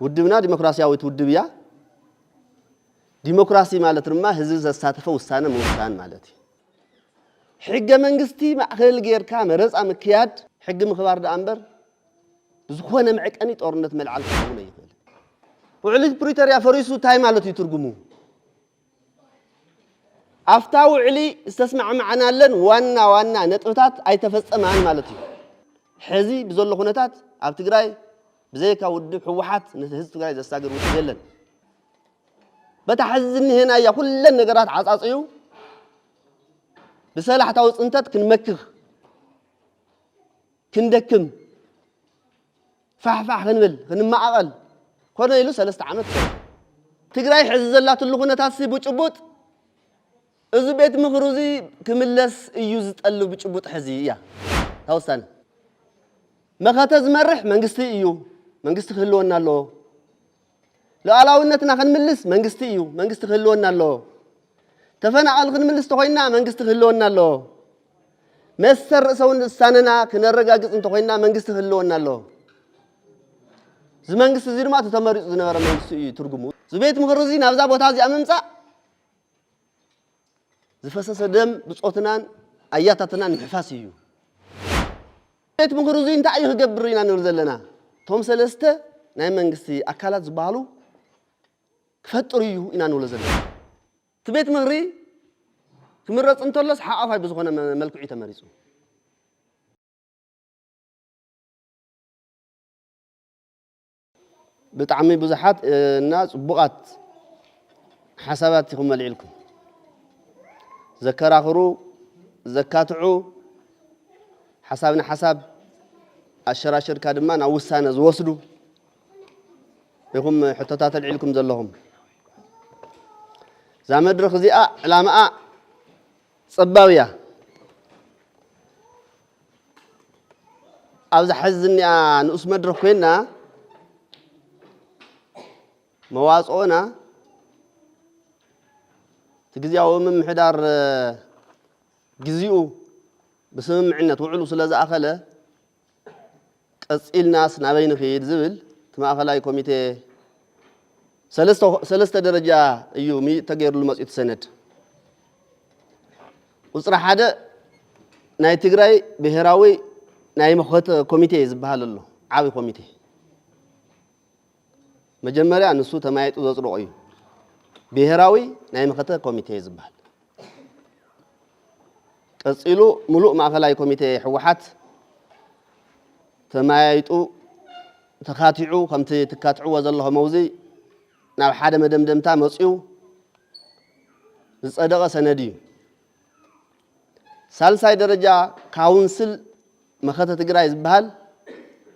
ውድብና ዲሞክራሲያዊት ውድብያ ዲሞክራሲ ማለት ድማ ህዝብ ዘሳተፈ ውሳነ መውሳን ማለት ሕገ መንግስቲ ማእከል ጌርካ መረፃ ምክያድ ሕግ ምኽባር ዳንበር ዝኾነ ምዕቀኒ ጦርነት መልዓል ክኸውን ይኽእል ውዕሊ ፕሪቶሪያ ፈሪሱ ታይ ማለት ይትርጉሙ አፍታ ውዕሊ استسمع معናለን ዋና ነጥብታት አይተፈጸማን ማለት እዩ ሕዚ ብዘሎ ኩነታት ኣብ ትግራይ بزيك ودب حوحات نهز تجاري زستاجر وتجلن بتحزن هنا يا كل النجارات عصاصيو بسلاح توص أنت كنمكخ كندكم فح خنبل خنما أقل كنا يلو سلست عمت تجاري حز الله تلقونه تاسي بوجبوت إذا بيت مخروزي كملس يوزت قلو بوجبوت حزية توصل ما خاتز مرح منقستي إيو منقست خلونا له لا علاونتنا خنملس منقست إيو منقست خلونا له تفنى على خنملس تخينا منقست خلونا له مسر سون السننا كنا الرجاج أنت تخينا منقست خلونا له زمان قست زير ما تتمر زنار منقست إيو ترجمو زبيت مخروزين أفزع بوتازي أمنسا زفسس دم بصوتنا آياتنا نحفاسيو بيت مخروزين تعيه جبرينا نرزلنا توم سلسته نايم منقسي أكلات زبالو كفتريو إنا نولزلنا تبيت مغري كمرت أنتولس حقف هاي بزخنا ملكوعي تماريسو بتعمي بزحات الناس بقات حساباتكم ملعلكم ذكر آخرو زكاتعو حسابنا حساب الشراشر كادمان أو السنة زوصلوا يقوم حتى العلكم زلهم زامد رخزي علامة صباوية أوز حزني نقص مدرك هنا مواصقنا تجزيه من محدار جزيو بسمم عنا توعلو سلازة أخله قصيل ناس نابين في زبل تما أخلاي كوميتي سلسة درجة يومي تغير المسجد سند وصراحة هذا ناي تجراي بهراوي ناي مخوت كوميتي زبها الله عاوي كوميتي مجمرة نسو تمايت وزرعي بهراوي ناي مخوت كوميتي زبها قصيلو ملوء مع أخلاي كوميتي حوحات تمايتو تخاتعو خمت تكاتعو وزله موزي ناو حدا مدمدمتا مصيو صدقه سندي سالساي درجه كاونسل مخته تግራይ ዝባሃል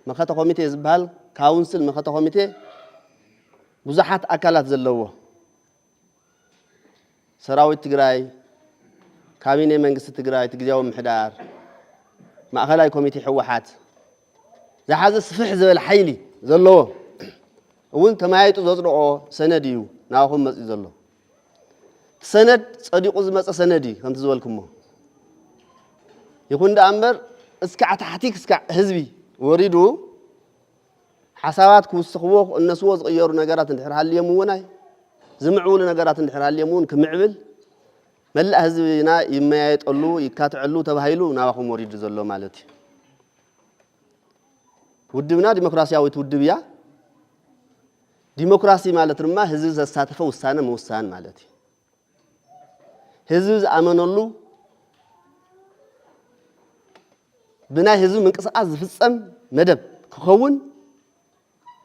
مخته ኮሚቴ ዝባሃል كاونسل مخته ኮሚቴ ብዙሓት አካላት ዘለዎ ሰራዊት ትግራይ ካቢኔ መንግስቲ ትግራይ ትግዚያው ምሕዳር ማእከላይ ኮሚቴ ሕወሓት زحاز سفح زبل حيلي زلوا وانت ما يتو زصدقو سنديو ناخم مصي زلو سند صديقو زمص سندي كنت زولكمو يكون دامبر اسكع تحتيك اسكع حزبي وريدو حسابات كوسخو الناس وزغيرو نغارات اندحر حاليموناي زمعول نغارات اندحر حاليمون كمعبل ملأ حزبنا يمايطلو يكاتعلو تبايلو ناخم وريد زلو مالتي ውድብና ዲሞክራሲያዊት ውድብያ ዲሞክራሲ ማለት ድማ ህዝብ ዘሳተፈ ውሳነ መውሳን ማለት ህዝብ አመነሉ ብናይ ህዝብ ምንቅስቃስ ዝፍጸም መደብ ክኸውን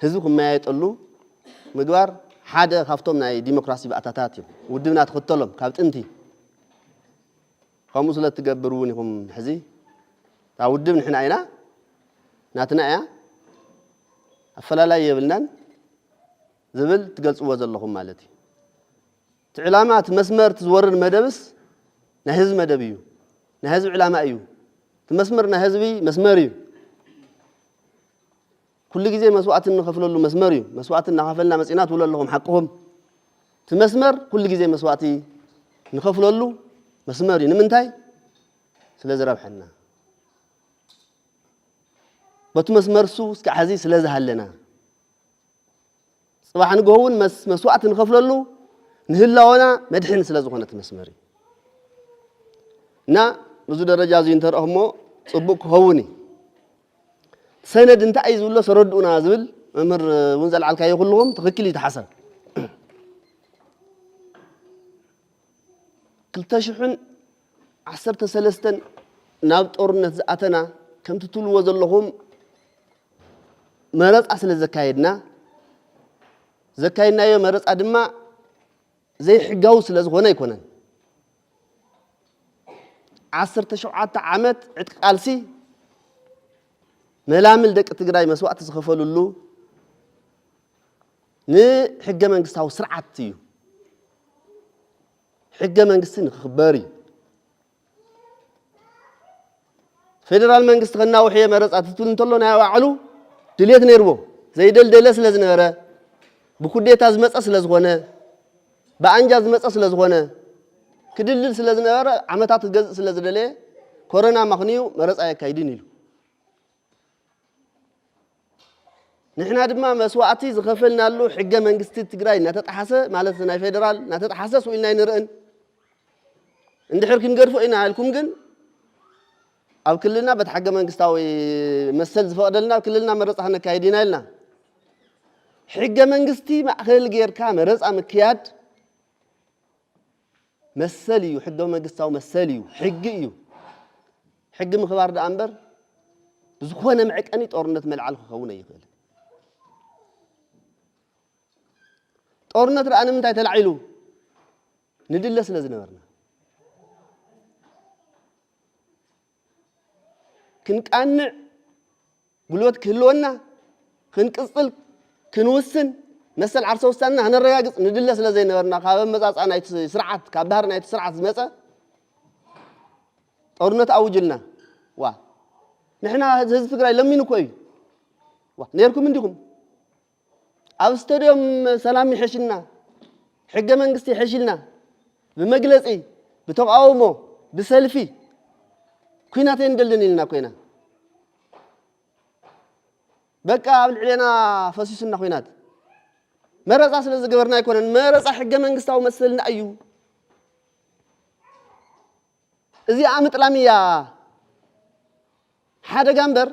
ህዝብ ከማያይጠሉ ምግባር ሓደ ካብቶም ናይ ዲሞክራሲ ባእታታት እዩ ውድብና ተኸተሎም ካብ ጥንቲ ከምኡ ስለ ትገብሩን ይኹም ሕዚ ታ ውድብ ንሕና ኢና ناتنا يا أفلا يبلنان زبل تقلص وزلهم مالتي تعلامات مسمر تزور المدبس نهز مدبيو نهز علامة أيو تمسمر نهزبي مسمريو كل جزء مسوات نخفل له مسمريو مسوات نخفلنا مسئنات ولا لهم حقهم تمسمر كل جزء مسواتي نخفل له مسمري نمنتاي سلازر ربحنا بتمسمر سو اسك عزيز لازه لنا صباح نجهون مسوعة نخفللو نهلاونا مدحن سلازخونة مسمري نا بزود درجة زين ترأهمو صبوك هوني سند انت عايز ولا سرد ونازل أمر ونزل على الكاي كلهم تفكلي تحسن كلتشحن عصرت سلستن نابت أورنت زعتنا كم تطول وزلهم مرض أصل زكايدنا زكايدنا يوم مرض أدمى زي حجاوس لازغونا يكونن عصرت شعات عمت عتقالسي ملامل دك تقراي مسوات تخفلوا له حجة منقصها وسرعتيو حجة منقصين خباري فيدرال منقص غنا وحيه مرص اتتون تلونا يواعلو دليت نيربو زي دلدلس لزنبره بكوديتا زمص سلازغونه بانجا زمص سلازغونه كدلل سلازنبره عمتات ገጽ ስለዝደለ ኮሮና ማخنيو مرص አያካይድን ይሉ نحن دما مسواتي زخفلنا له حجه منግስት ትግራይ ናተጣሐሰ ማለት ናይ ፌደራል ናተጣሐሰ ሱኢልና ይንርአን እንድሕር ክንገርፎ ኢና አልኩም ግን ኣብ ክልልና በተሐገ መንግስታዊ መሰል ዝፈቀደልና ክልልና መረጻ ነካይዲና ኢልና ሕገ መንግስቲ ማእከል ጌርካ መረጻ ምክያድ መሰል እዩ ሕገ መንግስታዊ መሰል እዩ ሕግ እዩ ሕግ ምኽባር ዳ አንበር ዝኾነ ምዕቀኒ ጦርነት መልዓል ክኸውን ይኽእል ጦርነት ረአነ ምንታይ ተላዒሉ ንድለ ስለ ዝነበርና ክንቃንዕ ጉልበት ክህልወና ክንቅጽል ክንውስን መሰል ዓርሰ ውሳና هنرጋግጽ ንድለ ስለ ዘይነበርና ካብ መጻጻ ናይቲ ስርዓት ካብ ባህር ናይቲ ስርዓት ዝመጸ ጦርነት አውጅልና ዋ ንሕና ህዝብ ትግራይ ለሚኑ ኮይ ዋ ነርኩም እንዲኩም ኣብ ስታዲየም ሰላም ይሕሽልና ሕገ መንግስቲ ይሕሽልና በመግለጺ በተቃውሞ በሰልፊ ኩናት እንደልደን ይልና ኮይና በቃ አብልዕለና ፈሲስና ኩናት መረጻ ስለ ዝገበርና ይኮነን መረጻ ሕገ መንግስታዊ መሰልና እዩ እዚ አምጥላሚያ ሓደ ጋምበር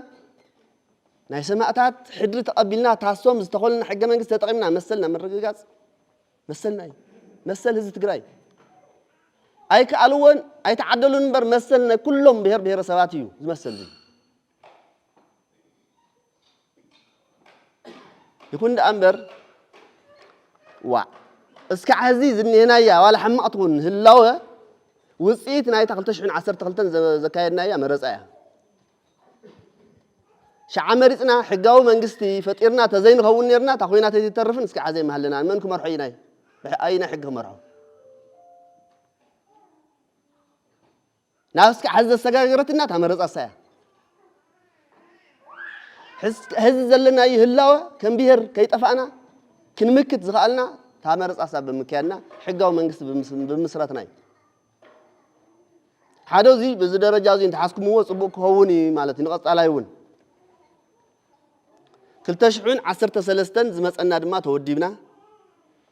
ናይ ሰማዕታት ሕድሪ ተቀቢልና ታሶም ዝተኸልና ሕገ መንግስት ተጠቂምና መሰልና መረጋጋጽ መሰልና እዩ መሰል ህዝብ ትግራይ أي كألوان أي تعدلون بر مثلنا كلهم بهر سواتيو مثل يكون ده أمبر وا اسك عزيز إن هنا يا ولا حما أطون هلاوه وصيت ناي تقلتشحن عصر تقلتن زكاينا يا مرزايا شعمرتنا حجاو منجستي فتيرنا تزين خونيرنا تخوينا تدي ترفن اسك عزيز محلنا منكم مرحينا أين حجهم مرحو ناسك حز السجاجرتنا تمرز أسايا حز زلنا يهلاوه كم بيهر كي تفعنا كن مكت زغالنا تمرز أسا بمكاننا حقاو منقص بمسرتنا حدو زي بزدرجة زي انتحاسكم هو صبوك هوني مالتي نقص عليون كلتشحون عصرت سلستن زمس أن دما توديبنا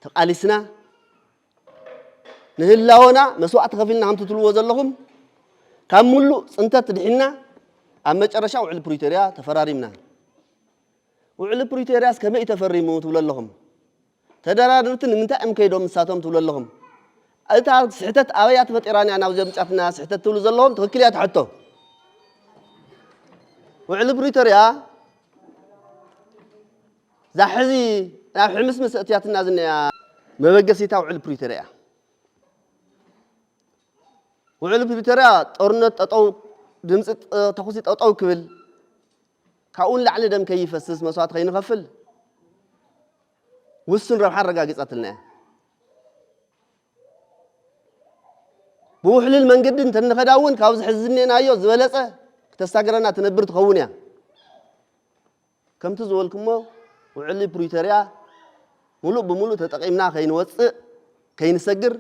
تقاليسنا نهلاونا مسوعة خفيلنا هم تطلوا وزلهم كاملو أنت تدحنا أما ترشوا على البريتوريا تفراريمنا وعلى البريتوريا كم يتفرموا تقول لهم تدرارتن من تأم كيدهم ساتهم تقول لهم أنت سحتت آيات فتيراني أنا وزي متعفنا سحتت تقول لهم تفكريات حتى وعلى البريتوريا زحزي حمس مسأتيات الناس إن ما بقسيتها وعلى البريتوريا وعلى بريتوريا طورنت أطو دمس تخصيت أطو كبل كأون لعل دم كيف السس مسوات خين غفل والسن ربح الرجاجس قتلنا بوح للمنجد انت نخداون كاوز حزني نايو زبلصه تستاغرنا تنبر تخونيا كم تزولكمو وعلى بريتوريا مولو بمولو تتقيمنا خين وص كين سجر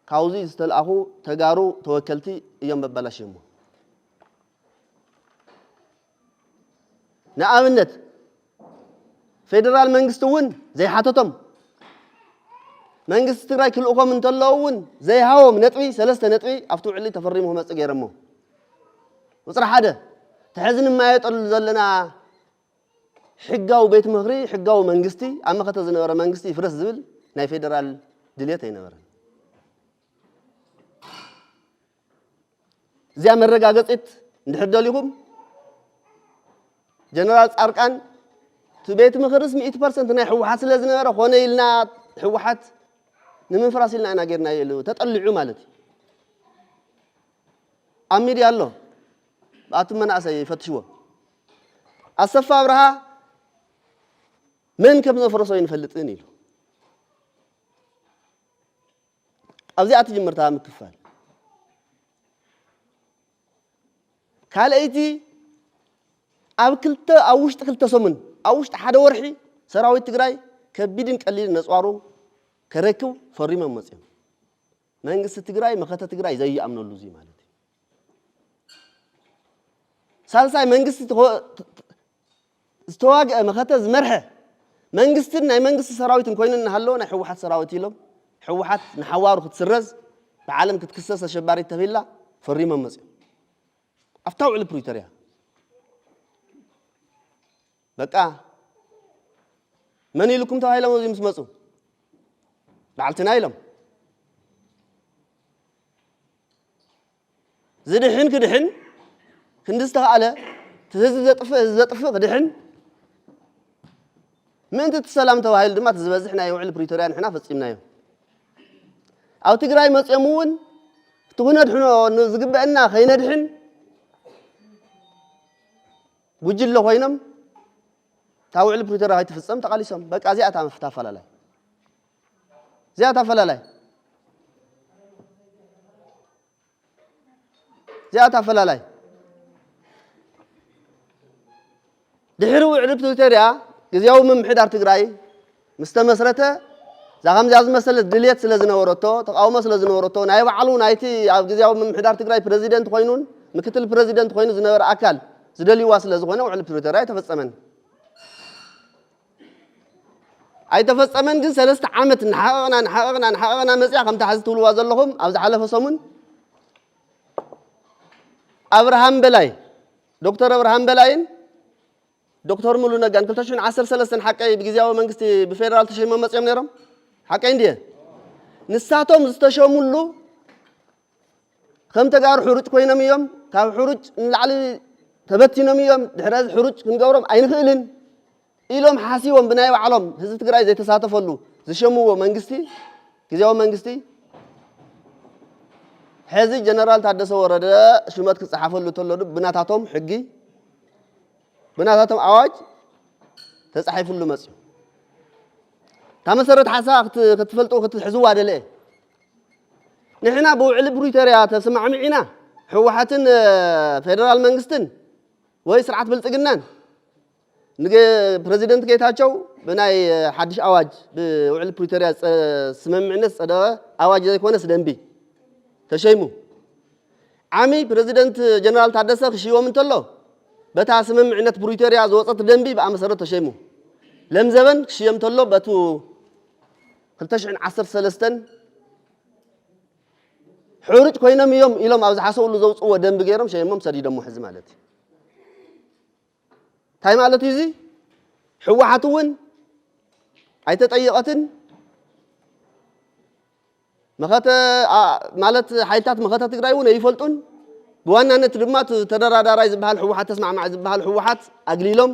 كاوزي استلأخو تجارو توكلتي يوم ببلاشيمو نعمنت فيدرال منجستون زي حاتتهم منجست تግራይ ክልኡኹም እንተለውን ዘይሃዎም ነጥቢ ሰለስተ ነጥቢ ኣብቲ ውዕሊ ተፈሪሞም መጽ ገይረሞ ወጽራ ሓደ ተሕዝን ማየጠሉ ዘለና ሕጋው ቤት ምኽሪ ሕጋው መንግስቲ ኣብ መኸተ ዝነበረ መንግስቲ ፍረስ ዝብል ናይ ፌደራል ድሌት ኣይነበረን እዚያ መረጋገጽት እንድሕር ደሊኹም ጀነራል ጻርቃን ቤት ምኽርስ 100% ናይ ሕወሓት ስለ ዝነበረ ኾነ ኢልና ሕወሓት ንምፍራስ ኢልና ኢና ጌርና ይሉ ተጠልዑ ማለት ኣብ ሚድያ ኣሎ ባቱ መናእሰይ ይፈትሽዎ ኣሰፋ ኣብርሃ ምን ከም ዘፈረሰ ይንፈልጥን ኢሉ ኣብዚ ኣቲ ጅምርታ ምክፋል ካልአይቲ ኣብ ክልተ ኣብ ውሽጢ ክልተ ሰሙን ኣብ ውሽጢ ሓደ ወርሒ ሰራዊት ትግራይ ከቢድን ቀሊልን ነጽዋሩ ከረክብ ፈሪሞም መጽኦም መንግስቲ ትግራይ መኸተ ትግራይ ዘይኣምነሉ እዚ ማለት እዩ ሳልሳይ መንግስቲ ዝተዋግአ መኸተ ዝመርሐ መንግስትን ናይ መንግስቲ ሰራዊትን ኮይነን ሃለዎ ናይ ሕወሓት ሰራዊት ኢሎም ሕወሓት ንሓዋሩ ክትስረዝ ብዓለም ክትክሰስ ተሸባሪት ተፊላ ፈሪሞም መጽኦም ኣፍታ ውዕሊ ፕሪቶሪያ በቃ من يلكم تهاي لما زي مسمسو بعلتنا يلهم زدحين كدحين كندستها على تزطف كدحين من انت تسلام تهاي لما تزبزحنا يوعل بريتوريا نحنا فصيمنا يوم او تقراي مصيمون تهنا دحنا نزغبنا خينا دحين وجل له خوينم تاوعل بريتوريا هاي تفصم تقاليسهم بقى زياتا مفتاح فلالاي زياتا فلالاي زياتا فلالاي دحرو وعل بريتوريا غزياو ممحدار تግራይ مستمسرته زغم زاز مسله دليت ስለዝነበረቶ ተቃውሞ ስለዝነበረቶ ናይ ባዕሉ ናይቲ ኣብ غزياو ممحدار تግራይ ፕሬዚደንት ኮይኑን ምክትል ፕሬዚደንት ኮይኑ ዝነበረ አካል ዝደልይዋ ስለዝኾነ ውዕል ፕሪቶሪያ ተፈጸመን أي تفصمن جن ثلاثة عامات نحققنا مسيح كم تحس تقولوا وازلهم أو زحلة فصمون أبراهام بلاي دكتور أبراهام بلاين دكتور مولونا جان كل تشون 10 سنة حكى بجزاء ومنجستي بفيرال تشي ما مسيح منيرم حكى عندي نساتهم زستشوا مولو خم تجار حروج كوينا ميوم كاب حروج نلعلي ثبتنا ميوم دحراز حروج كنجورم أين خيلن إلهم حاسيهم بناء وعلم هذا تقرأ زي تساتفلو زي شموه منجستي كذا منجستي هذا جنرال تعدس ورد شو ما تكسحفلو تلو بناتهم حقي بناتهم عواج تسحفلو مسيو تمسرت حسا كتفلتو كتحزوا هذا ليه نحنا بوعل بريتوريا تسمع معنا حوحتن فيدرال منجستن ويسرعت بالتقنان نجى بريزيدنت كيتاچو بناي حدش اواج بوعل بريتوريا سممعنس صدا اواج يكونس دنبي تشيمو عامي بريزيدنت جنرال تادسه خشيو منتلو بتا سممعنت بريتوريا زوصت دنبي بامسرت تشيمو لم زبن خشيم تلو بتو 2010 سلستن حورج كوينم يوم إلهم أوز حسولو زوصو دنب غيرم شيمم سدي دمو حز مالتي تاي مالتي زي حوحاتون اي تطيقتن مخات مالت حيلتات مخات تግራይውን ይፈልጡን በዋናነት ድማ ተደራዳራይ ዝባሃል حوحات ተስማዕ ማዕ ዝባሃል حوحات አግሊሎም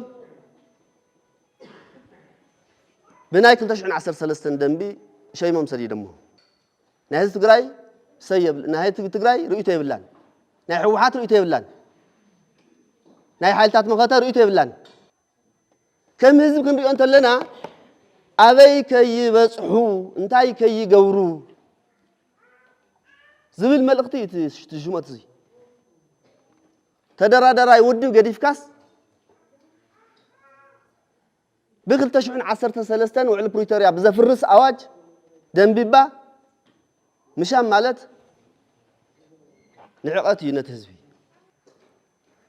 ብናይ 2013 ደንቢ ሸይሞም ሰዲ ደሞ ናይ ህዝብ ትግራይ ሰየብ ናይ ህዝብ ትግራይ ርእይቶ ይብላን ናይ حوحات ርእይቶ ይብላን ናይ حيلتات مخات ርእይቶ ይብላን كم هزب كن ريون تلنا أبي كي بصحو انتاي كي جورو زبل ملقتي تجمعت زي تدرى يودي وقديف كاس بقل تشعن 10 سلستان وعلى بريتوريا بزفرس أواج دنبيبا مشان مالت نعقاتي نتهزبي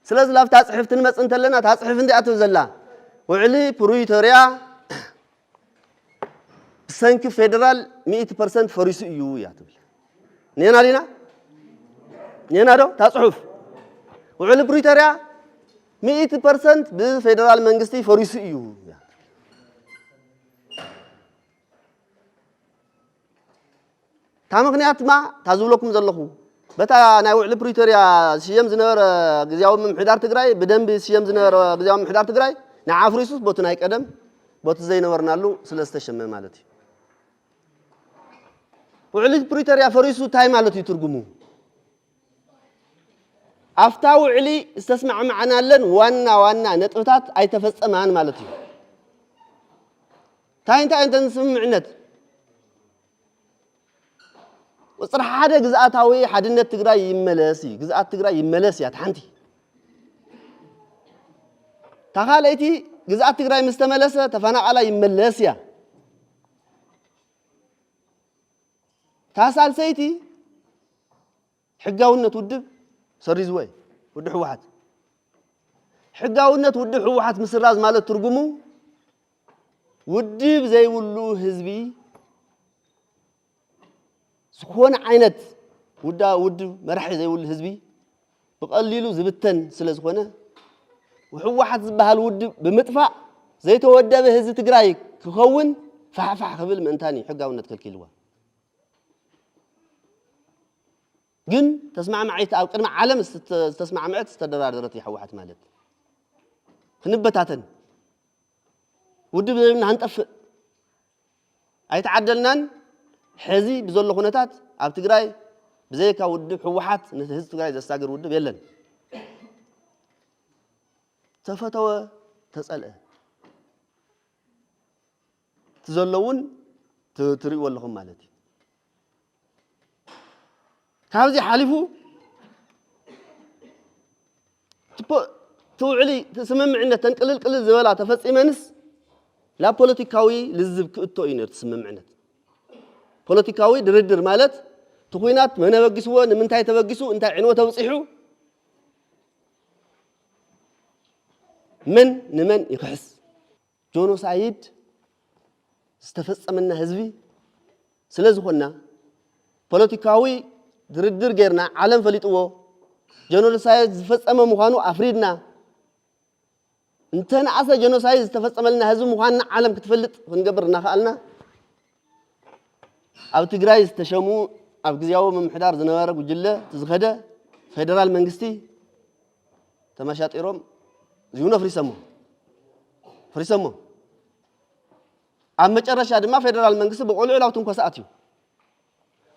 سلاز لاف تصحف تنمس انت لنا تصحف اندي أتوزلا وعلي بريتوريا تسنك فيدرال 100% فريس يو يا تبل نينا لينا نينا دو تصحف وعلى بريطانيا 100% بفيدرال منجستي فريس يو تامغنيات ما تازولكم زلخو بتا ناي وعلى بريطانيا سيام زنور غزياو محدار تግራይ بدنب سيام زنور غزياو محدار تግራይ نعافريسوس بوتناي قدم بوت زي نورنالو سلستشم مالتي وعلى بريطانيا فريسو تاي مالتي ترجمو أفتاو علي استسمع معنا لن وانا نطفتات أي تفصمان مالتي تاين نسمع عنت وصراحة هذا جزءات هاوي حدنا تجراي يملاسي جزءات تجراي يملاسي تحنتي تخاليتي جزءات تجراي مستملسة تفنى على يملاسيا تاسال سيتي حقاونا تودب سريزوي ودح واحد حقاونا ودح واحد مسراز مالت ترجمو ودب زي ولو حزبي سخون عينت ودا مرحي زي ولو حزبي بقليلو زبتن سلازخونه وحواحد زبال ودب بمطفع زي تودب حزب تግራይ كخون فحفح قبل منتاني حقاونا تكلكلوا جن تسمع معي أو كلمة عالم تسمع معي تستدرار درتي حوحت مالت خنبتاتن ودي بدنا هنطف أي تعدلنان حزي بزول خونتات أب تجراي بزيك ودي حوحت نهز تجراي زستاجر ودي بيلن تفتوى تسأله تزلون تري ولا هم مالتي كابزي حالفو توعلي تسمم عنا تنقلل قلل زبالا تفصي منس لا بوليتيكاوي لزب كأتو إنر تسمم عنا بوليتيكاوي دردر مالت تخوينات ما نبقسوا نمنتاي تبقسوا انتا عنوة توصيحو من نمن يخحس جونوسايد استفص منا حزبي سلازخنا بوليتيكاوي دردر غيرنا عالم فليطو جنوسايد فصمه مخانو افريدنا انتنا عسى جنوسايد تفصم لنا هزم مخاننا عالم كتفلط فنقبرنا خالنا اب تግራይ استشمو اب غزياو ممحدار زنبره ጉጅለ تزخده فدرال መንግስቲ ተማሻጢሮም ዚሁነ ፍሪሰሞ ኣብ መጨረሻ ድማ فدرال መንግስቲ በቆልዑላው ትንኮሳት እዩ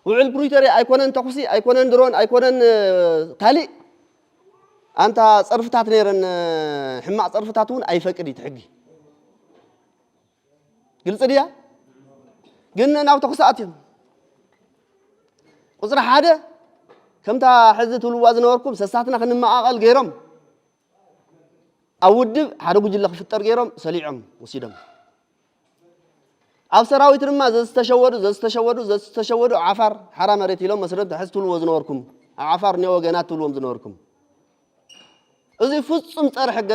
وعل بريطانيا أيكونن تقصي أيكونن درون أيكونن تالي أنت صرفتات نيرن حماق صرفتاتون أي فكري تحقي قلت ليا قلنا ناو تقصاتهم وصراحة هذا كم تا حزة الوازن وركم سساتنا خنما أقل غيرهم أودب حرقو جلق في الطر غيرهم سليعهم وسيدهم أب سراويت رما زستشودو عفار حرام ريت لهم مسرد حزتوا الوزن وركم عفار نيو جنات الوزن وركم إذا فصم صار حق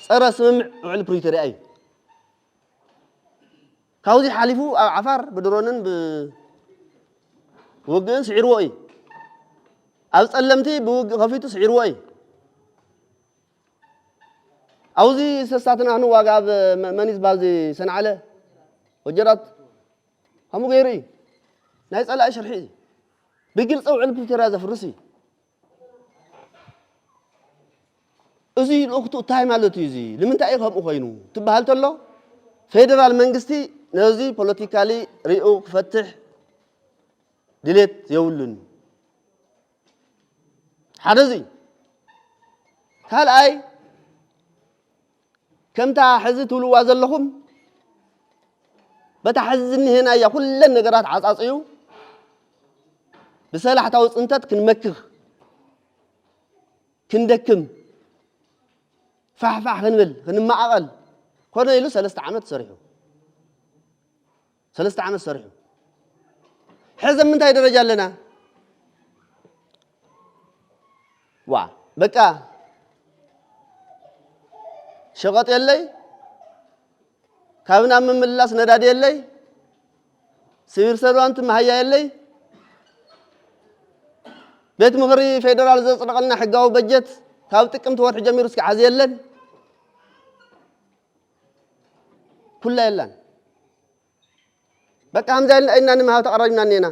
صار سمع على بريطانيا أي كاوزي حالفو عفار بدرونن بوجن سعر وأي أب سلمتي بوج خفيتو سعر وأي أوزي سستاتنا هنو واقع منيز بالزي سنة على وجرت هم غيري نايس على شرحي بقلص او علب ترازه فرسي ازي الاخت تايم مالتي زي لمن تاي خم خوينو تبهال تلو فيدرال منغستي نزي بوليتيكالي ريو فتح ديليت يولن حدزي قال اي كم تا حزتوا له وازلهم بتحزني هنا يا كل النجارات عصاصيو بسلاح تاوص انتت كنمكخ كندكم فحفح خنبل خنما اقل كون يلو 3 عامات صريحو 3 عامات صريحو حزم من تاي درجه لنا وا بقى شغط يلي كابنا مملاس نداد يلي سير سلوانت ما هي يلي بيت مغري فيدرال زصرقلنا حقاو بجت تاو تقمت ورح جميرو اسك عزي يلن كلها يلان بقى هم زي إننا ما تقررنا نينا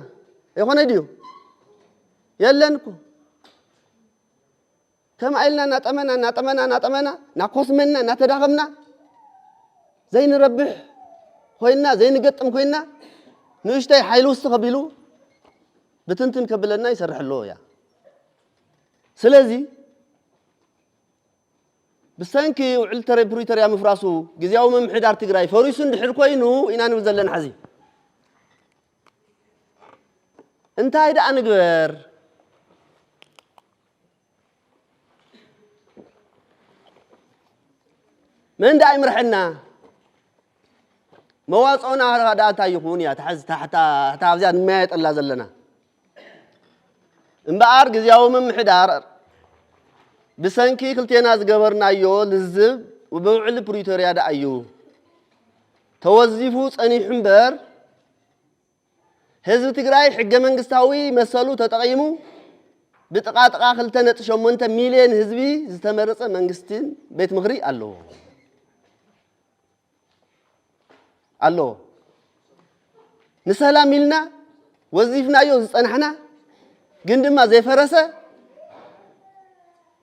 يخون يديو يلنكو كم قلنا نتمنى نقص منا نتداغمنا زي نربح خوينا زي نقطم خوينا نشتي حيلو استقبلو بتنتن كبلنا يسرح له يا سلازي بسانكي وعلتري بريتريا مفراسو جزياو ممحدار تجراي فوريسون دحر كوينو إنا نبزلن حزي انت هيدا انقبر من دا يمرحنا مواصعنا هذا تايخون يا تحز تحت زياد ما يطلع زلنا امبار جزياو ممحدار بسانكي كلتينا زغبرنا يو لزب وبوعل بريتوريا دا ايو توظيفو صني حنبر حزب تግራይ ሕገ መንግስታዊ መሰሉ ተጠቂሙ ብጥቃጥቃ 2.8 ሚሊዮን ህዝቢ ዝተመረጸ መንግስትን ቤት ምኽሪ አሎ ንሰላም ኢልና ወዚፍናዮ ዝጸናሕና ግን ድማ ዘይፈረሰ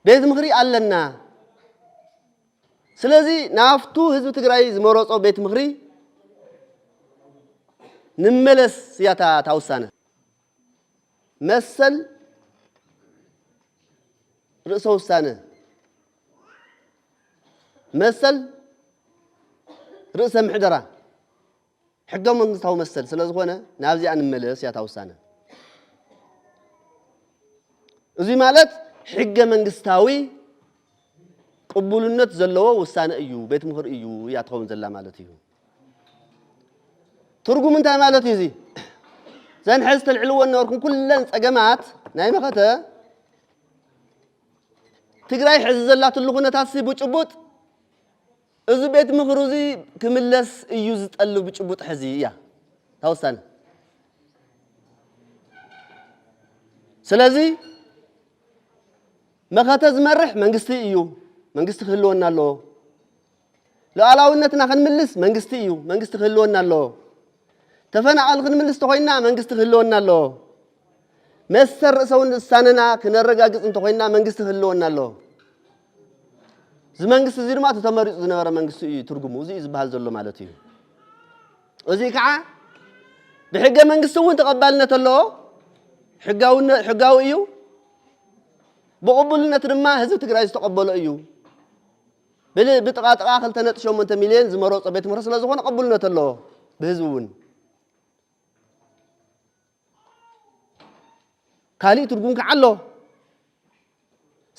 ቤት ምኽሪ ኣለና ስለዚ ናፍቱ ህዝብ ትግራይ ዝመረጾ ቤት ምኽሪ نملس سياتا تاوسانه مسل رأسه وسانه مسل رأس محدرة حقهم من تاو مسل سلازخونه نابزي عن نملس سياتا وسانه زي مالت حق منغستاوي قبولነት ዘለዎ وسانه እዩ ቤት ምኽሪ እዩ ያትኸው ዘላ ማለት እዩ ترجم انت مالت يزي زين حزت العلو النوركم كلن صقمات ناي مخته تግራይ حز زلات اللغونه تاسي بوچبوط እዚ ቤት ምኽሩዚ ክምለስ እዩ ዝጠሉ بوچبوط حزي يا ታውሳን ስለዚህ መኸተ ዝመርሕ መንግስቲ እዩ መንግስቲ ክህልወና ኣሎ ሉዓላውነትና ክንምልስ መንግስቲ እዩ መንግስቲ ክህልወና ኣሎ ተፈናቀል ክንምልስ ተኮይና መንግስቲ ክህልወና ኣሎ መሰር ሰውን ሳነና ክነረጋግጽ እንተኮይና መንግስቲ ክህልወና ኣሎ ዝመንግስቲ እዚ ድማ ተመሪጹ ዝነበረ መንግስቲ እዩ ትርጉሙ እዚ ዝባሃል ዘሎ ማለት እዩ እዚ ከዓ ብሕገ መንግስቲ እውን ተቀባልነት ኣሎ ሕጋዊ እዩ بقبولነት ድማ ህዝብ ትግራይ ዝተቀበለ እዩ ብጥቃጥቃ 2.8 ሚሊዮን ዝመረጾ ቤት ምኽሪ ስለዝኾነ ቀበልነት ኣሎ በህዝቡን ካሊ ትርጉም ከዓሎ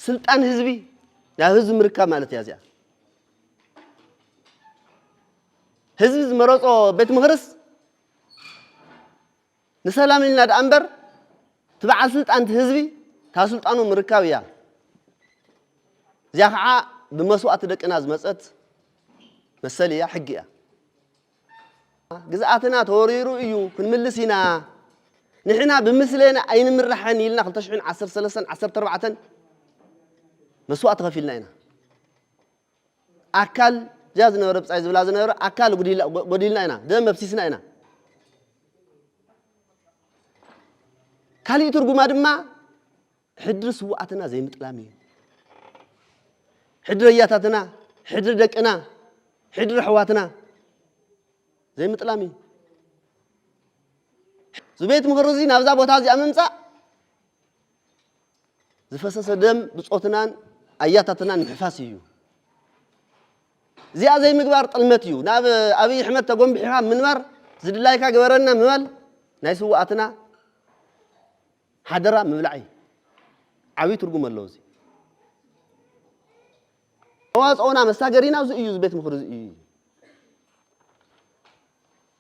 ስልጣን ህዝቢ ያ ህዝብ ምርካ ማለት ያዚያ ህዝብ ዝመረጾ ቤት ምኽርስ ንሰላም ኢልና ዳንበር ትበዓል ስልጣን ህዝቢ ታስልጣኑ ምርካብያ እዚያ ከዓ ብመስዋዕት ደቅና ዝመፀት መሰልያ ሕጊያ ግዝኣትና ተወሪሩ እዩ ክንምልስ ኢና ንሕና ብምስለና ኣይንምራሕን ኢልና 2013 14 መስዋዕት ከፊልና ኢና ኣካል ጃዝ ነበረ ብጻይ ዝብላ ዝነበረ ኣካል ጎዲልና ኢና ደም መብሲስና ኢና ካሊእ ትርጉማ ድማ حدر سواتنا زي مطلامي حدر ياتاتنا حدر دقنا حدر حواتنا زي مطلامي زبيت مخرزي نابزا بوتا زي اممصا زفسس دم بصوتنا اياتاتنا نحفاسيو زي زي مغبار طلمتيو ناب ابي احمد تقوم بحها منبر زدلايكا غبرنا ممل ناي سواتنا حدرا مبلعي عوي ترجم اللوزي مواصعنا مستاجرين أو زي زبيت مخرزي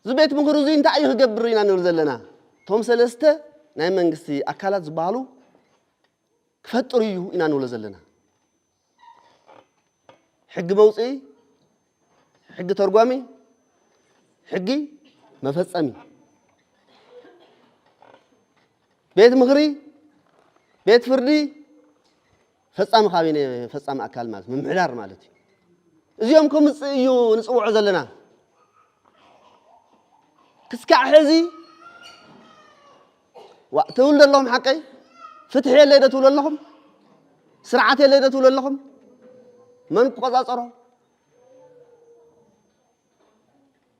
زبيت مخرزي انت أيه جبرينا نرزلنا توم سلسته نايم منقسي أكلات زبالو كفتريو إنا نرزلنا حق موصي حق ترجمي حقي مفصمي بيت مغري بيت فردي فصام خابينه فصام أكل مالت من محلار مالتي اليوم كم يو نصوع زلنا كسكع حزي وتقول لهم حقي فتح يلي ده تقول لهم سرعة يلي ده تقول لهم من قصاصره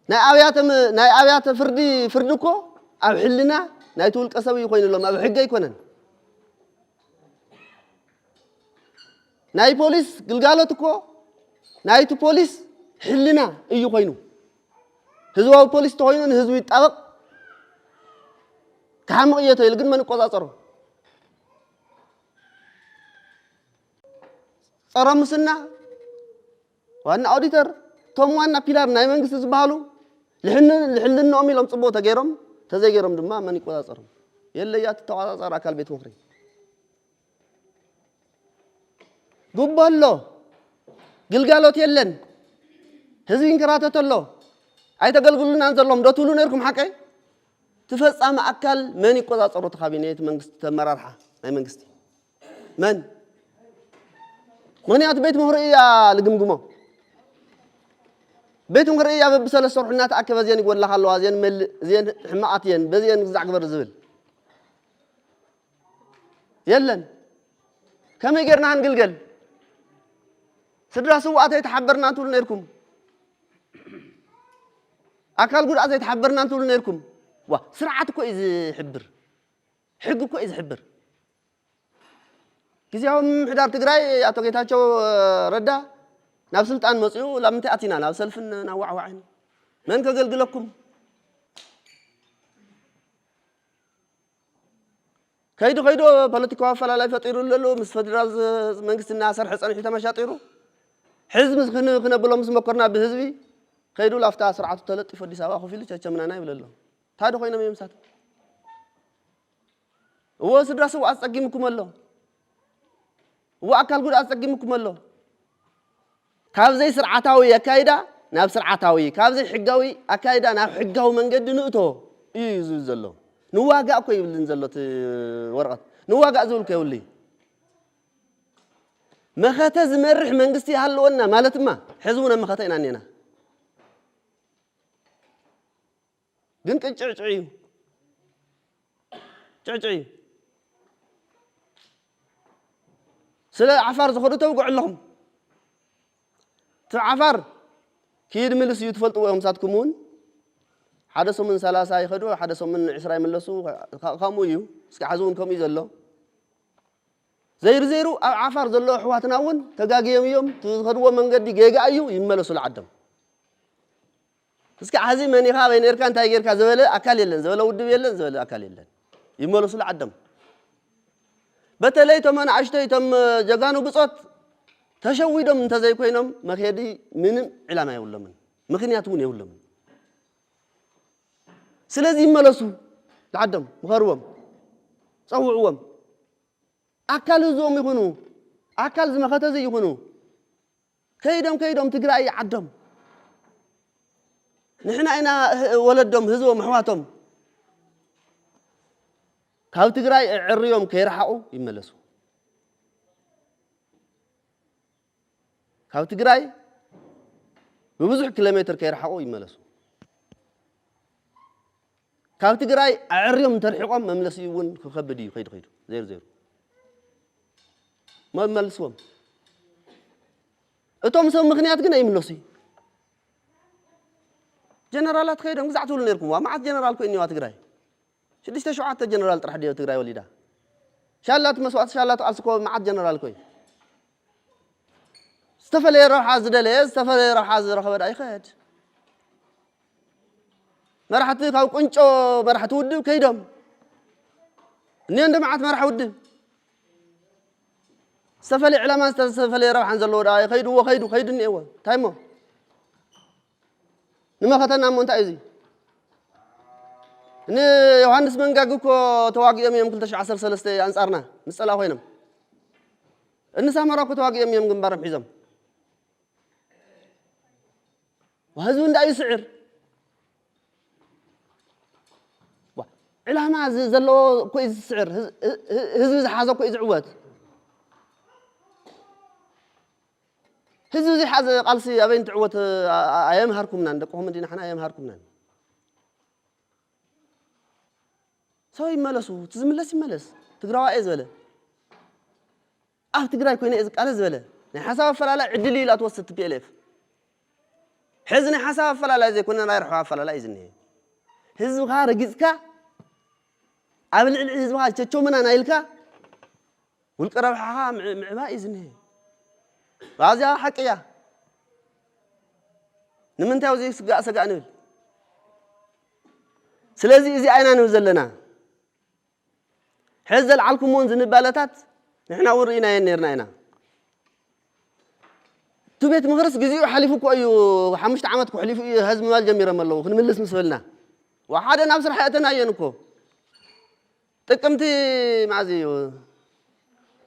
ناي أبيات فردكو أو حلنا ناي تقول قسوي يكون لهم أو حقي يكونن ناي بوليس قلقالتكو ناي تو بوليس حلنا أيو كوينو هزوا بوليس توينون هزوا يتطابق كام قيته يلقن من قصاصره صار مسنا وانا اوديتور توم وانا بيلار ناي منغس زبالو لحن نومي لهم صبو تغيرم تزيغيرم دما من يقصاصرم يلا يا تتواصر اكل بيت مخري غبالو ግልጋሎት የለን ህዝብ ይንከራተተሎ አይተገልግሉና አንዘሎም ደቱሉ ነርኩም ሐቀይ تفصام أكل من يقصاصروا تخابينات منغست تمررها أي منغستي من يات بيت مهرية لقمقمه بيت مهرية بسال الصرحنات أكل زين يقول لها الله زين مل زين حماقتين بزين زعق برزبل يلن كم يقرنا عن قلقل سدرا سوء يتحبرنا طول نيركم أكل قد أزاي يتحبرنا طول نيركم وسرعة كويس حبر حق كويس حبر كيسيهم حدار تقراي أتوقيتها ردا نفس الآن مسيو لم تأتينا نفس الفن نوع وعين من كقلق لكم كيدو بلتكوا فلا لا يفطيروا له مسفدراز منقسنا سرح صنح تمشاطيرو حزب خنا بلو مسمكرنا بحزبي كيدو لافتا سرعه تلطف اديس ابا خفيل تشمنانا يبلله تادو خوينا ميمسات هو سدراس واصقيمكم الله هو اكل غد اصقيمكم الله كاب زي سرعتاوي يكايدا ناب سرعتاوي كاب زي حقاوي اكايدا ناب حقاو منقد نؤتو يزو زلو نواقع كو يبلن زلوت ورقت نواقع زول كيولي مخاته زمرح منغستي هالونا مالتما حزبنا مخاتينا انينا ግን ቅጭጭዩ ጭጭዩ ስለ ዓፋር ዝኸዱ ተውቁዕ ኣለኹም ዓፋር كيد ملس يتفلطوا يوم ساتكمون حدثوا من 30 يخدوا حدثوا من 20 يملسوا قاموا يو اسك حزون كم يزلو زيرو عفار زلو حواتنا ون تغاغيم يوم تخدوا منغد يغا ايو يملسوا العدم اسك حزي من يخا بين اركان تايغير كزبله اكل يلن زبله ودب يلن زبله اكل يلن يملسوا العدم بتليتم انا عشتيتم جغانو بصوت تشويدم انتزاي كوينم مخيدي منم علامه يولمن مخنياتون يولمن سلازي يملسوا العدم مخروم صوعوهم اكل زوم يكونوا اكل زمخته زي يكونوا كيدم تقراي عدم نحن انا ولدهم هزو محواتهم كاو تقراي عريوم كيرحقوا يملسوا كاو تقراي ببزح كيلومتر كيرحقوا يملسوا كاو تقراي عريوم ترحقهم مملسي ون كخبدي خيدو زيرو ما ملسوهم اتوم سو مخنيات كنا يملسي جنرالات خيدهم زعتوا لنيركم ما عاد جنرال كو انيوا تقراي شدشت شعات جنرال طرح ديو تقراي وليدا شالات مسوات شالات اسكو ما عاد جنرال كوي استفلي روح ازدلي استفلي روح از رخبد اي خيد مرحت كاو قنچو مرحت ود كيدم ني اند معات مرح ود استفلي علامه استفلي روح انزلو داي خيدو نيوا تايمو نما ختنا مونتا ايزي ني يوحنس منغاغكو تواقيم يوم 2013 انصارنا نصلا خوينم ان سامراكو تواقيم يوم غنبارم حزم وهزو انداي سعر علامة زلوا كويس السعر هزب حازة كويس عوات هزب حازة قالسي أبين تعوت أيام هاركمنا دقهم مدينة حنا أيام هاركمنا سوي ملسو تزملس ملس تقرأ إيه زبالة تقرأ كوينة إذا قال زبالة حساب فلا عدلي لا توسط بيلف حزن حساب فلا زي كنا نروح فلا إذنه هزب خارجك قبل الحزب هذا تشو من أنا إلك والقرب حها معبا إذنه هذا حقيقة نمن تاوزي سجا نقول سلازي إذا أين نوزل لنا حزل علكم منز نبالتات نحنا ورينا ينيرنا هنا تبيت مغرس جزيء حليفك أيو حمشت عمتك حليف هزم مال جميرة مالله خنملس مسولنا وحد نفس حياتنا ينكو تكمتي معزيو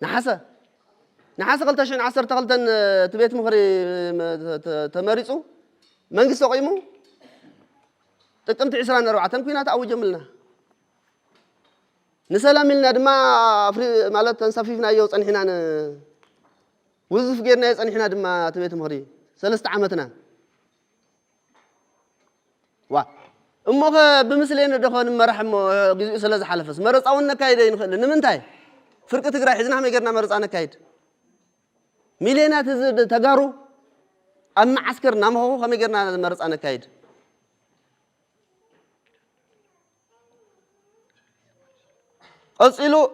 نحاسة قلت عشان عصر تغلطن تبيت مغري تمارسو منقص قيمو تكمتي عسران أربعة كوينات أو جملنا نسلام لنا دما مالت نصفيفنا يوص أن حنا وظف غيرنا يص أن حنا دما تبيت مغري 3 عامتنا أمه بمثلين دخون مرحم جزء سلاز حلفس مرص أولنا كايدين نخل نمنتاي فرقة تقرأ حزنا هم يقرنا مرص أنا كايد مليونات تجارو أما عسكر نام هو هم يقرنا مرص أنا كايد أصيلو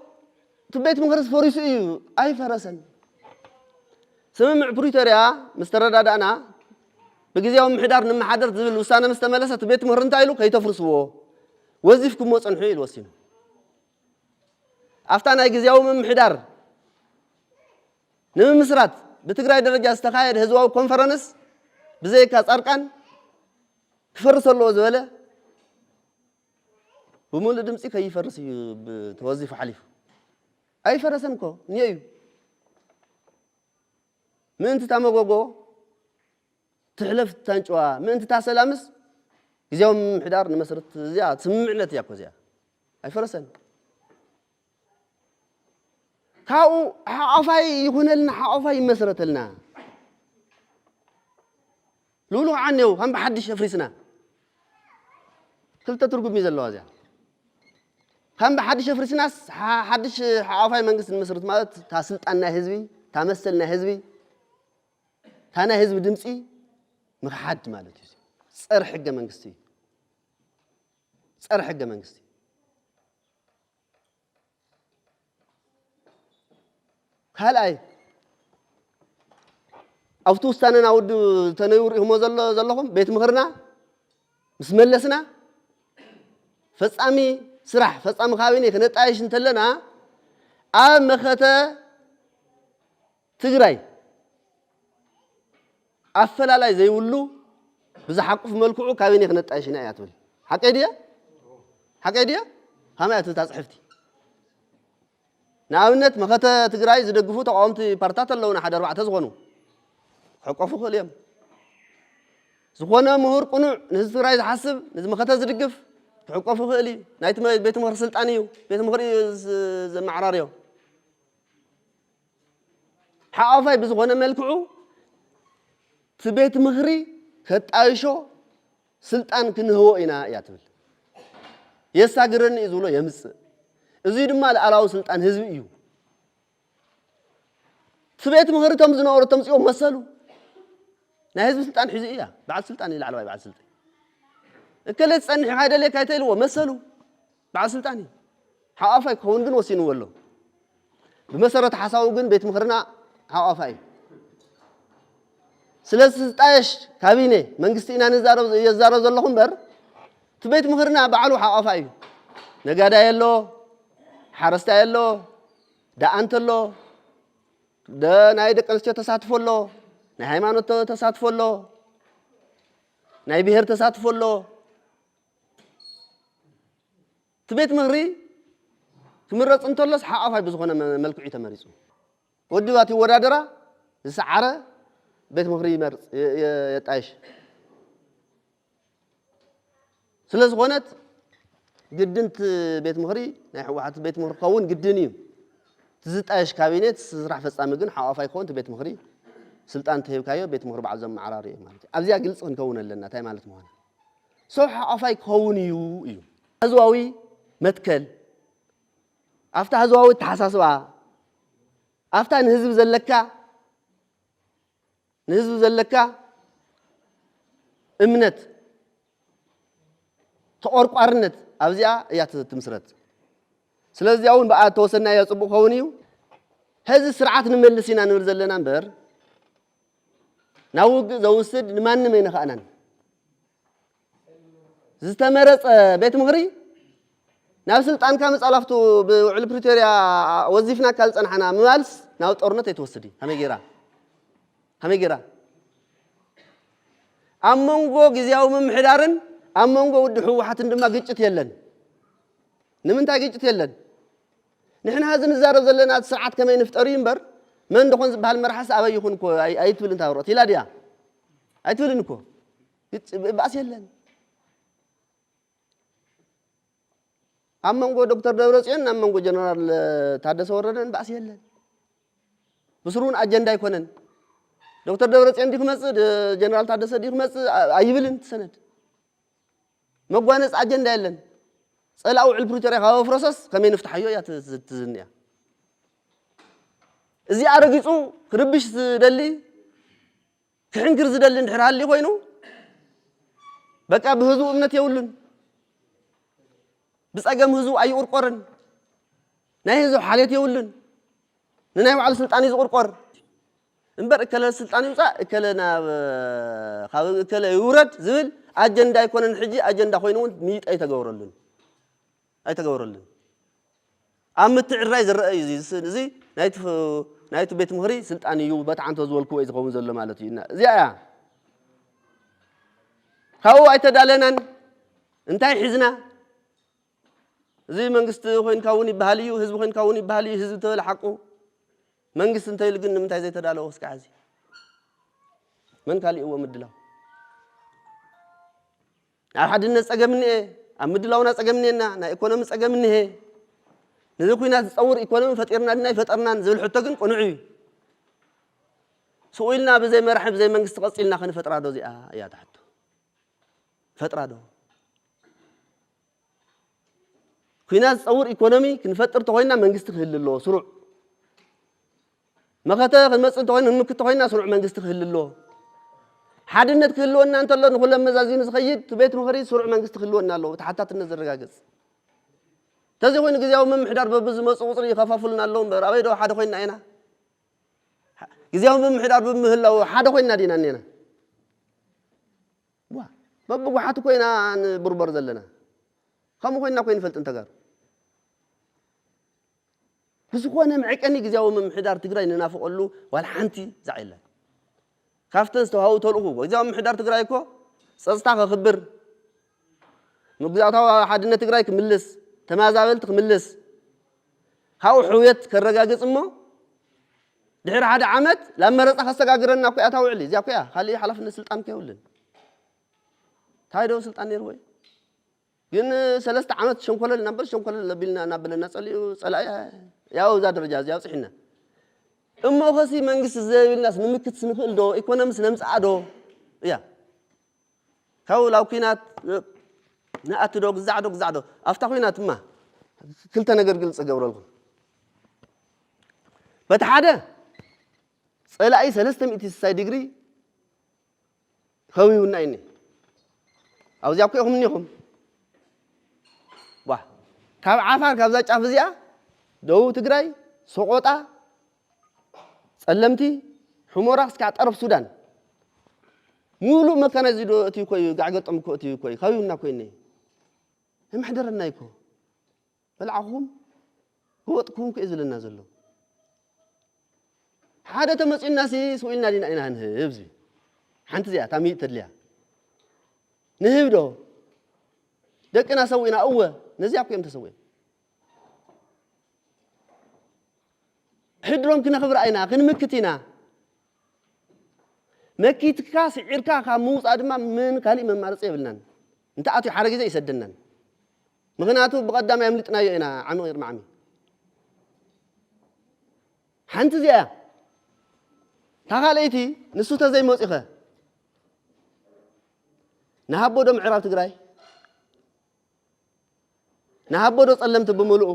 تبيت مغرس فوريسو أي فرسن سمع بريتوريا مسترد أنا بجزيهم محدار نم حدر ذل وسانة مستملسة تبيت مهرن تايلو كي تفرسوه وظيفكم وصن حيل وسين أفتنا جزيهم محدار نم مسرات بتقرأ درجة استخاير هزوا كونفرنس بزي كاس أركان تفرس الله زوله بمول دمسي كي يفرس بتوظيف حليف أي فرسنكو نيجي من أنت تامجوجو تحلف تنجوا من أنت تاسلامس يوم حدار نمسرت زياد سمعنا تياكو زياد أي فرسن كاو حافاي يكون لنا حافاي مسرت لنا لولو عنيو هم بحدش يفرسنا كل تترقب ميزان لوازع هم بحدش يفرسنا حدش حافاي منقص المسرت مالت تاسلت عنا هزبي تمثلنا هزبي تانا هزب دمسي مخحد مالتي صار حقه منقستي صار حقه منقستي هلاي أفتوستانا نعود تنور هم زلهم بيت مخرنا مسملسنا فصامي سرح فصام خاويني كنطايش انتلنا مخته تجراي أفلا زي ولو بزحقف ملكوعو كابيني كنطايشنا ياتول حق ايديا هم ياتو تصحفتي ناونت مخته تجراي زدغفو تقومتي بارتات لونا حد 4 زغونو حقفو خليم زغونا مهور قنوع نز تجراي حسب نز مخته زدغف حقفو خلي نايت بيت مهر سلطانيو بيت مهر زمعراريو حافاي بزغونا ملكوعو تبيت مغري كتايشو سلطان كنهو إنا ياتبل يساقرن يزولو يمس ازيد ما لعلاو سلطان هزب ايو تبيت مغري تمزنا ورا تمصيو مسلو نا هزب سلطان حزي ايا بعد سلطان يلعلوا بعد سلطان اكلت صنح هذا لك هيتلو مسلو بعد سلطاني حافاي كون كن وسينو ولو بمسرت حساو كن بيت مغرنا حافاي سلسلتاش كابينة منقستينا نزارو يزارو زلهم بر تبيت مهرنا بعلو حقفاي نجادا يلو حرستا يلو دا أنتلو دا نايد كنستيو تساتفولو نهايمانو تساتفولو ناي بيهر تساتفولو تبيت مهري تمرص انتلس حقفاي بزغنا ملكعي تمريصو ودواتي ورادرا زسعره بيت مغري مرص يطايش سلاز غونت قدنت بيت مخري نحو واحد بيت مخري كون قدني تزت ايش كابينت راح فصام جن حوافاي كون بيت مخري سلطان تهيب كايو بيت مخري بعزم معراري مالتي ابزيا قلص نكون لنا تاي مالت مهنا سو حوافاي كون يو هزواوي متكل افتا هزواوي تحساسوا افتا نهزب زلكا امنت تقرقرنت ابزيا يا تمسرت ስለዚህ አሁን በአት ተወሰና ያጽቡ ከሆነው هذا سرعات نملسينا نور زلنا نبر ناوق زوسد ማን ምን ይነኻናን ዝተመረጸ ቤት ምኽሪ ናብ ስልጣን ካመጻላፍቱ ብውዕል ፕሪቶሪያ ወዚፍና ካልጸንሐና ምባልስ ናብ ጦርነት የተወሰደ ሀመጌራ አመንጎ ጊዜያው ምምሕዳርን አመንጎ ውድ ህወሓትን ድማ ግጭት የለን ንምንታይ ግጭት የለን نحن هذا نزارب زلنا ساعات كما نفطري ينبر من دخون بهالمرحله ابي يكون كو ايتبل انت اورت يلا ديا ايتبل نكو باس يلن امنغو دكتور دبرصيون امنغو جنرال تادس وردن باس يلن بسرون اجندا يكونن دكتور دبرصيون ديك مص جنرال تادس ديك مص ايبلن سند مغوانص اجندا يلن صلاو على البروتوريا هاو بروسس كمين نفتحيو يا تزنيا ازي ارغيصو كربش دلي كحنكر زدلن دحرالي خوينو بقى بهزو امنت يولن بصقم هزو اي قرقرن ناي هزو حاليت يولن ناي على سلطان يزقرقر انبر كلا سلطان يوصا كلنا خاو كلا يورد زبل اجندا يكونن حجي اجندا خوينو ميط اي تغورلن أي تجاورلن. أما تعرّي زي نايت بيت مهري سلت أنا يو بتعنت زول كويس قوم زول مالتي زي هو أي تدالنا انتهي حزنا زي منقست خوين كوني بهاليو حزب خوين كوني بهاليو حزب تول حقه منقست انتهي لقن من تاي زي تداله وسك عزي من كالي هو مدلاو أحد الناس أجمني إيه أمدلاونا تسقمنينا نا إيكونومي تسقمني هي نذكوينا تصور إيكونومي فترنا لنا فترنا نزول حتى جن قنعي سويلنا بزي مرحب زي منقص تقصيلنا خن فترة دو زي يا تحت فترة دو كوينا تصور إيكونومي كن فترة تقولنا منقص تخيل الله سرع ما خاطر خن مسألة تقولنا إنك تقولنا سرع منقص تخيل الله حدنت كلونا أنت الله نقول لما زازين سخيد بيت مخري سرع منقص تخلونا الله وتحتى تنزل رجاجز تزي وين جزاو من محدار ببز مصوص يخففلنا اللون برابي دو حدا خوينا هنا جزاو من محدار بمهلا وحدا خوينا دينا نينا وا ببغ واحد خوينا بربر زلنا خم خوينا خوين فلت انت قار بس خونا معكني جزاو من محدار تقرأ ننافق له والحنتي زعيله كافتن استوهاو تلقوا إذا محدار تقرأيكو سأستعق خبر مقزعتها حدنا تقرأيك ملس تمازابلت ملس هاو حويت كالرقاقص امو دحير حدا عمد لما رزق خسقاقرنا كو اتاو علي زي كو خلي حلفنا سلطان كيولن تايدو سلطان يروي ግን 3 ዓመት ሸንኮለል ነበር ሸንኮለል ለቢልና ናበለና ጸላያ ያው ዛ ደረጃ ያው ጽሕና እሞ ኸሲ መንግስት ዘብልናስ ንምክት ስንክእል ዶ ኢኮኖሚስ ነምጻዶ ያ ካው ላውኪናት نأتي دوغ زعدو أفتحوينا تما كلتا نقر قلت أقبرلكم بتحادة سأل أي سلستم إتي الساي ديجري خوي هنا إني أو زيابكو يهم نيهم واه كاب عافار كاب زاج عفزيا دو تقراي سقوطا سلمتي حموراس كات أرب سودان مولو مكان زيدو أتي كوي قاعد أمكو أتي كوي خوي هنا كوي إني هم حضرنا يكو بلعهم هو تكون كإزل الناس له حدا تمس الناس سوينا لنا إنا نهبزي حنت زيها تامي تدليها نهبدو دكنا سوينا أول نزيع كيم تسوي حدرهم كنا خبر أينا كنا مكتينا مكيت كاس عركا خاموس أدم من كلمة مارس يبلنا أنت أعطي حركة زي سدنا مغناتو بقدام يملطنا ينا عمي غير معمي حنت زيا تخاليتي نسوتا زي موصيخه نهبو دم عراف تግራይ نهبو دو ጸለምት بملؤ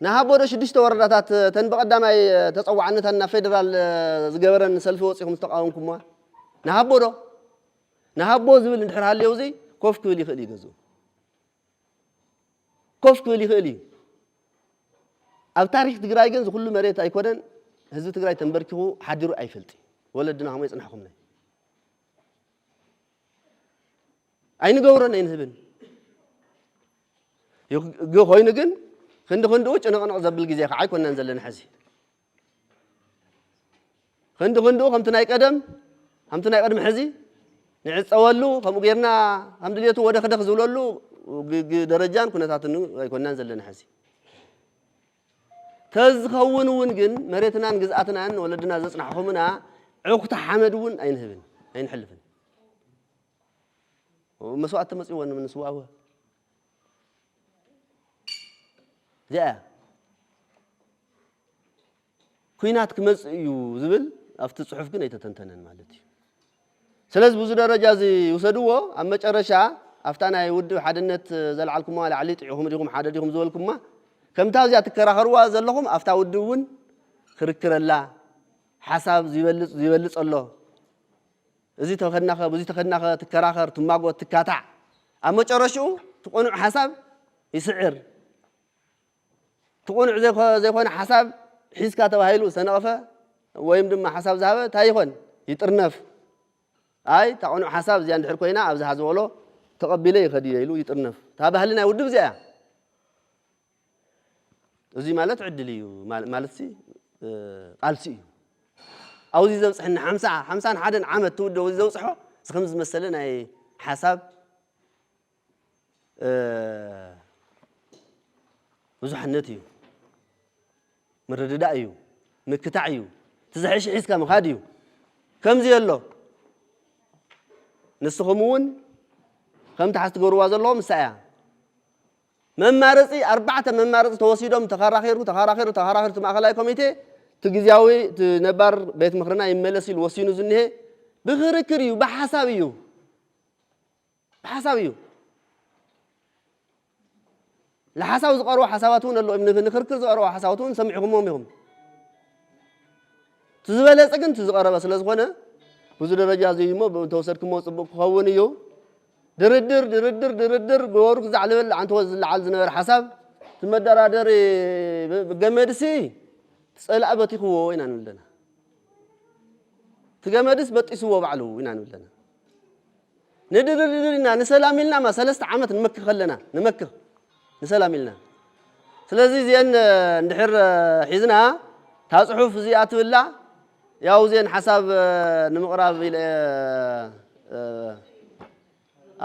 نهبو دو شدشت ورداتات تن بقداماي تصوعنتنا فيدرال زغبرن سلف وصيكم تقاومكم نهبو زبل اندحر هاليو زي كوف كبل يخل يغزو كوف كبل يخل اب تاريخ تግራይ ግን ዝኩሉ መሬት አይኮነን ህዝብ ትግራይ ተንበርክሁ ሓዲሩ አይፈልጥ ወለድና ሀሞ ይጽናሕኩም አይን ገውረን አይን ህብን ኮይኑ ግን ክንድ ጭንቅንቅ ዘብል ጊዜ ከዓ አይኮነን ዘለና ሕዚ ክንድ ከምቲ ናይ ቀደም ሕዚ ንዕፀወሉ ከምኡ ጌርና ከም ድልየቱ ወደ ክደኽ ዝብለሉ ደረጃን ኩነታትን አይኮነን ዘለና ሕዚ ተዝኸውን ግን መሬትናን ግዝኣትናን ወለድና ዘጽናሕኹምና ዕኹታ ሓመድ እውን አይንህብን አይንሕልፍን مسوات تمصيون من سواوه جاء كوينات كمصيو زبل افت صحف كن يتتنتنن مالتي سلاز ብዙ ደረጃ ዚ ይወሰድዎ ኣብ መጨረሻ ኣፍታና ይውድ ሓድነት ዘልዓልኩም ዋላ ዓሊ ጥዑም ዲኩም ሓደ ዲኩም ዝበልኩማ ከምታ እዚያ ትከራኸርዋ ዘለኹም ኣፍታ ውድ እውን ክርክረላ ሓሳብ ዝይበልጽ ኣሎ እዚ ተኸናኸ ትከራኸር ትማጎት ትካታዕ ኣብ መጨረሻው ትቆንዕ ሓሳብ ይስዕር ትቆንዕ ዘይኮነ ሓሳብ ሒዝካ ተባሂሉ ሰነቐፈ ወይም ድማ ሓሳብ ዝሃበ ታይ ይኾን ይጥርነፍ ኣይ ተቆንዕ ሓሳብ እዚያ እንድሕር ኮይና ኣብ ዝሃዘወሎ ተቐቢለ ይኸድየ ኢሉ ይጥርነፍ ታባህልና ውድብ እዚኣ እዚ ማለት ዕድል እዩ ማለት ቃልሲ እዩ أو زي زوجنا حمسة حدا عمل تود وزي زوجه خمس مثلاً أي حساب وزح النتيو مرد دايو مكتعيو تزحش حس كم خاديو كم زي الله نسخمون كم تحس جرواز الله مساء من مارسي أربعة من مارس توصيدهم تخارخير تما خلاي كوميتي تجزاوي تنبر بيت مخرنا يملس الوسينو زنه بغركريو بحسابيو لحساب زقروا حساباتون اللو ابن نخركر زقروا حساباتون سمعهم يوم تزبله صقن تزقرب ስለዝኾነ ብዙ ደረጃ ዘይሞ ተወሰድክሞ ጽቡቅ ክኸውን እዩ ድርድር በወርክ ዛዕለበል አንተ ወዝልዓል ዝነበር حساب ትመደራደር በገመድሲ ጸላእ በቲኽዎ ኢና ንብለና ትገመድስ በጢስዎ ባዕሉ ኢና ንብለና ንድርድርና ንሰላም ኢልና ማ 3 ዓመት ንመክህ ከለና ንመክህ ንሰላም ኢልና ስለዚህ ዚን እንድሕር ሒዝና ታጽሑፍ እዚኣ ትብላ ያው ዚን حساب ንምቕራብ ኢለ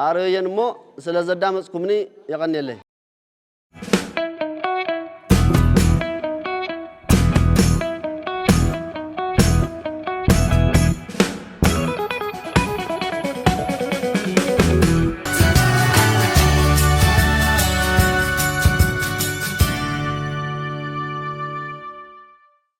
ኣረየን ሞ ስለዘዳመጽኩምኒ ይቀኒለይ